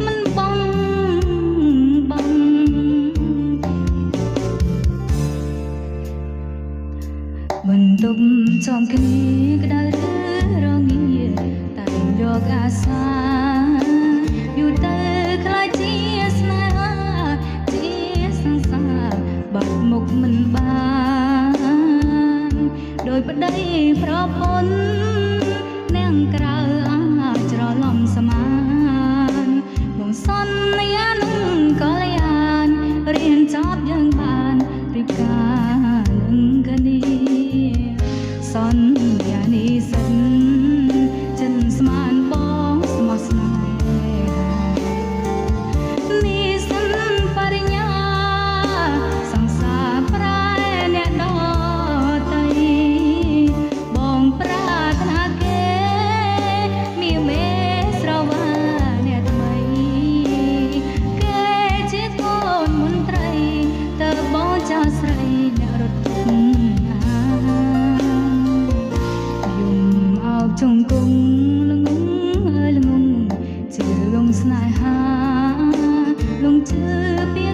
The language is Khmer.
មិនបងបងបន្ទប់ចំគ្នាក្តៅរងាតែយកអាសាយូរទៅខ្លាចជាស្នេហាជាសង្សារបាត់មុខមិនបានដោយប្តីប្រពន្ធនាងក្រៅអាចច្រឡំសមានបងសន្យានឹងកល្យានរៀនចប់យ៉ាងបានរៀបការនឹងគ្នាសន្យានេះសិនចិនស្មានបងស្មោះស្នេហានេះសិនបរិញ្ញាសង្សារប្រែអ្នកដទៃបងប្រាថ្នាគេមានមេស្រវាអ្នកថ្មីគេជាកូនមន្ត្រីតើបងចោលស្រីអ្នករត់ទុកជង្គង់ល្ងងល្ងងជឿលងស្នេហាលងជឿពី